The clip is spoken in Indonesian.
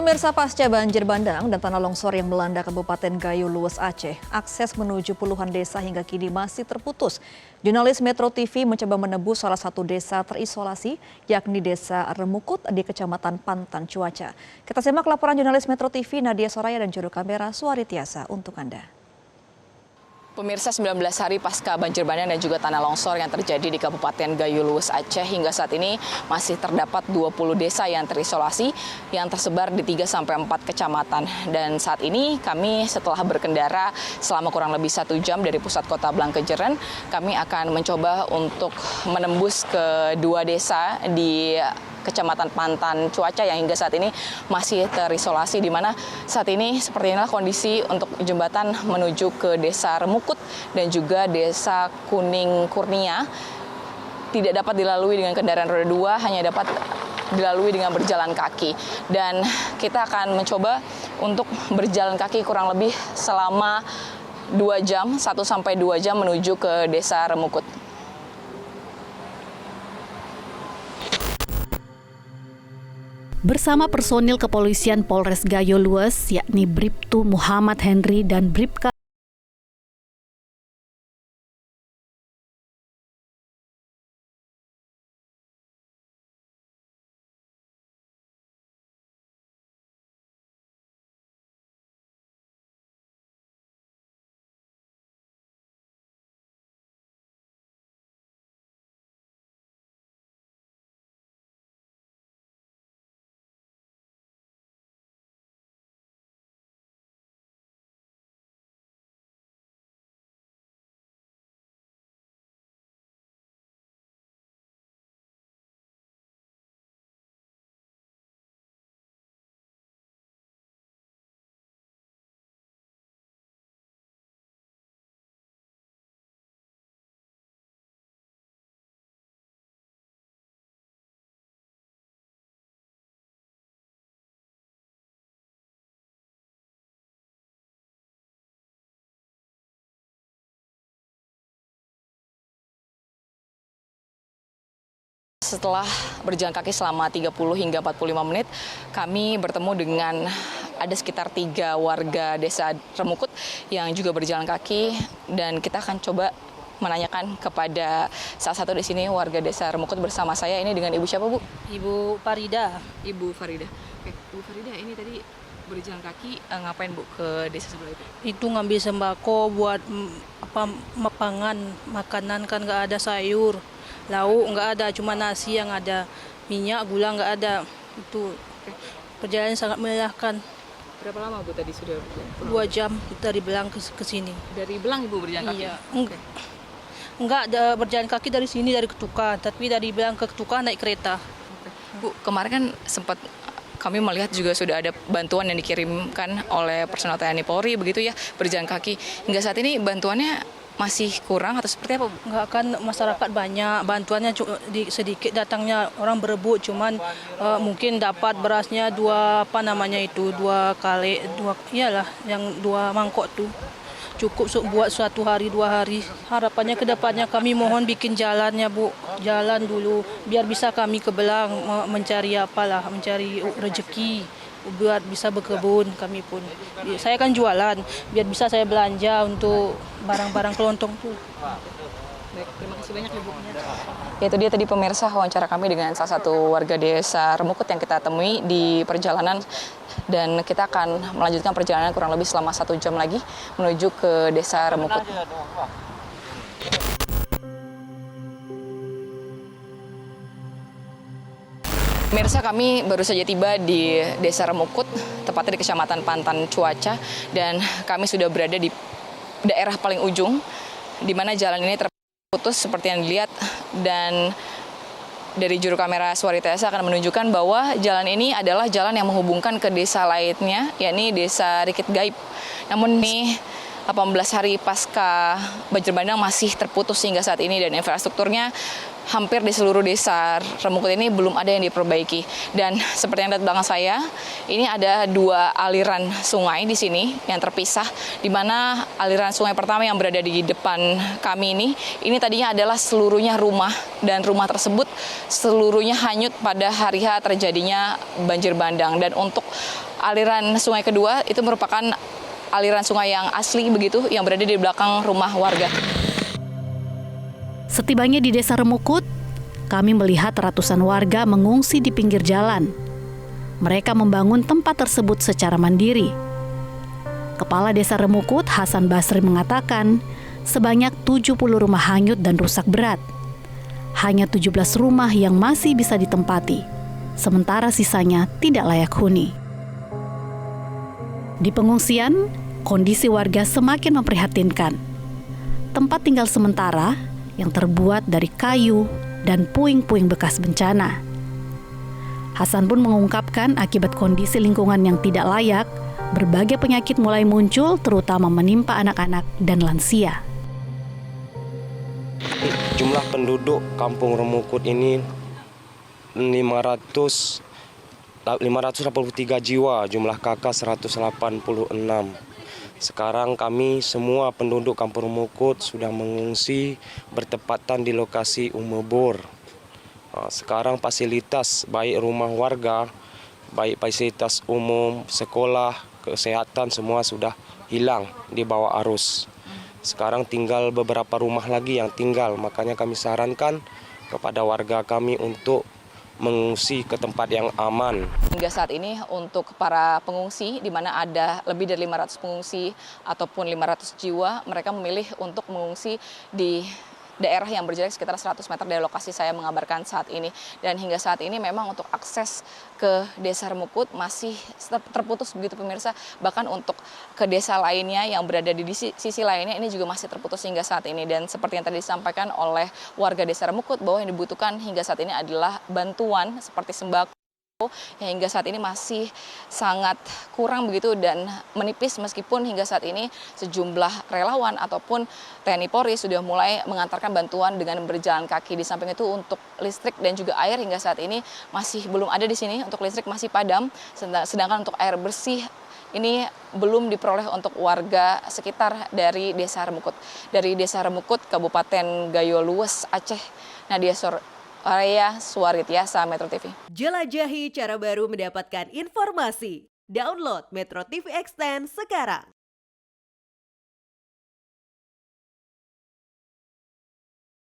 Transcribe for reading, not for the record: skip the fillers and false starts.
Pemirsa, pasca banjir bandang dan tanah longsor yang melanda Kabupaten Gayo Lues, Aceh, akses menuju puluhan desa hingga kini masih terputus. Jurnalis Metro TV mencoba menembus salah satu desa terisolasi, yakni Desa Remukut di Kecamatan Pantan Cuaca. Kita simak laporan jurnalis Metro TV Nadia Soraya dan juru kamera Suari Tiasa untuk Anda. Pemirsa, 19 hari pasca banjir bandang dan juga tanah longsor yang terjadi di Kabupaten Gayo Lues, Aceh, hingga saat ini masih terdapat 20 desa yang terisolasi yang tersebar di 3-4 kecamatan. Dan saat ini kami setelah berkendara selama kurang lebih 1 jam dari pusat kota Blangkejeren, kami akan mencoba untuk menembus ke 2 desa di Kecamatan Pantan Cuaca yang hingga saat ini masih terisolasi, di mana saat ini seperti inilah kondisi untuk jembatan menuju ke Desa Remukut dan juga Desa Kuning Kurnia. Tidak dapat dilalui dengan kendaraan roda 2, hanya dapat dilalui dengan berjalan kaki. Dan kita akan mencoba untuk berjalan kaki kurang lebih selama 2 jam, 1-2 jam menuju ke Desa Remukut. Bersama personil kepolisian Polres Gayo Lues, yakni Bribtu Muhammad Henry dan Bribka Setelah berjalan kaki selama 30 hingga 45 menit, kami bertemu dengan ada sekitar 3 warga Desa Remukut yang juga berjalan kaki, dan kita akan coba menanyakan kepada salah satu di sini warga Desa Remukut bersama saya. Ini dengan Ibu siapa, Bu? Ibu Farida. Ibu Farida. Oke, Bu Farida, ini tadi berjalan kaki ngapain, Bu, ke desa sebelah itu? Itu ngambil sembako buat pangan, makanan, kan nggak ada sayur, lauk nggak ada, cuma nasi yang ada, minyak, gula nggak ada. Itu perjalanan sangat melelahkan. Berapa lama, Bu, tadi sudah berjalan? 2 jam dari Belang ke sini. Dari Belang Ibu berjalan kaki? Iya. Okay. Enggak berjalan kaki dari sini, dari Ketukan, tapi dari Belang ke Ketukan naik kereta. Bu, kemarin kan sempat kami melihat juga sudah ada bantuan yang dikirimkan oleh personel TNI Polri begitu ya, berjalan kaki. Hingga saat ini bantuannya masih kurang atau seperti apa, Bu? Enggak, kan masyarakat banyak, bantuannya sedikit datangnya, orang berebut, cuman mungkin dapat berasnya 2 kali, iyalah yang 2 mangkok tuh. Cukup buat 1 hari 2 hari. Harapannya ke depannya kami mohon bikin jalannya, Bu. Jalan dulu biar bisa kami ke Belang mencari mencari rezeki, buat bisa berkebun kami pun. Saya kan jualan, biar bisa saya belanja untuk barang-barang kelontong tuh. Baik, terima kasih banyak, Ibu. Ya, itu dia tadi pemirsa wawancara kami dengan salah satu warga Desa Remukut yang kita temui di perjalanan, dan kita akan melanjutkan perjalanan kurang lebih selama 1 jam lagi menuju ke Desa Remukut. Pemirsa, kami baru saja tiba di Desa Remukut, tepatnya di Kecamatan Pantan Cuaca, dan kami sudah berada di daerah paling ujung, di mana jalan ini terputus seperti yang dilihat, dan dari juru kamera Suari Tiasa akan menunjukkan bahwa jalan ini adalah jalan yang menghubungkan ke desa lainnya, yakni Desa Rikit Gaib. Namun ini 18 hari pasca banjir bandang masih terputus hingga saat ini, dan infrastrukturnya hampir di seluruh desa Remukut ini belum ada yang diperbaiki. Dan seperti yang ada di belakang saya, ini ada 2 aliran sungai di sini yang terpisah, di mana aliran sungai pertama yang berada di depan kami ini tadinya adalah seluruhnya rumah, dan rumah tersebut seluruhnya hanyut pada hari H terjadinya banjir bandang. Dan untuk aliran sungai kedua itu merupakan aliran sungai yang asli begitu yang berada di belakang rumah warga. Setibanya di Desa Remukut, kami melihat ratusan warga mengungsi di pinggir jalan. Mereka membangun tempat tersebut secara mandiri. Kepala Desa Remukut, Hasan Basri mengatakan, sebanyak 70 rumah hanyut dan rusak berat. Hanya 17 rumah yang masih bisa ditempati, sementara sisanya tidak layak huni. Di pengungsian, kondisi warga semakin memprihatinkan. Tempat tinggal sementara yang terbuat dari kayu dan puing-puing bekas bencana. Hasan pun mengungkapkan akibat kondisi lingkungan yang tidak layak, berbagai penyakit mulai muncul terutama menimpa anak-anak dan lansia. Jumlah penduduk Kampung Remukut ini 583 jiwa, jumlah kakak 186. Sekarang kami semua penduduk Kampung Remukut sudah mengungsi bertepatan di lokasi Umebor. Sekarang fasilitas baik rumah warga, baik fasilitas umum, sekolah, kesehatan semua sudah hilang di bawah arus. Sekarang tinggal beberapa rumah lagi yang tinggal, makanya kami sarankan kepada warga kami untuk mengungsi ke tempat yang aman. Hingga saat ini untuk para pengungsi, di mana ada lebih dari 500 pengungsi ataupun 500 jiwa, mereka memilih untuk mengungsi di daerah yang berjarak sekitar 100 meter dari lokasi saya mengabarkan saat ini. Dan hingga saat ini memang untuk akses ke Desa Remukut masih terputus begitu pemirsa. Bahkan untuk ke desa lainnya yang berada di sisi lainnya ini juga masih terputus hingga saat ini. Dan seperti yang tadi disampaikan oleh warga Desa Remukut bahwa yang dibutuhkan hingga saat ini adalah bantuan seperti sembako yang hingga saat ini masih sangat kurang begitu dan menipis, meskipun hingga saat ini sejumlah relawan ataupun TNI Polri sudah mulai mengantarkan bantuan dengan berjalan kaki. Di samping itu untuk listrik dan juga air hingga saat ini masih belum ada di sini. Untuk listrik masih padam, sedangkan untuk air bersih ini belum diperoleh untuk warga sekitar dari Desa Remukut. Dari Desa Remukut, Kabupaten Gayo Luwes, Aceh, Nadia Arya Suarityasa, Metro TV. Jelajahi cara baru mendapatkan informasi. Download Metro TV Extend sekarang.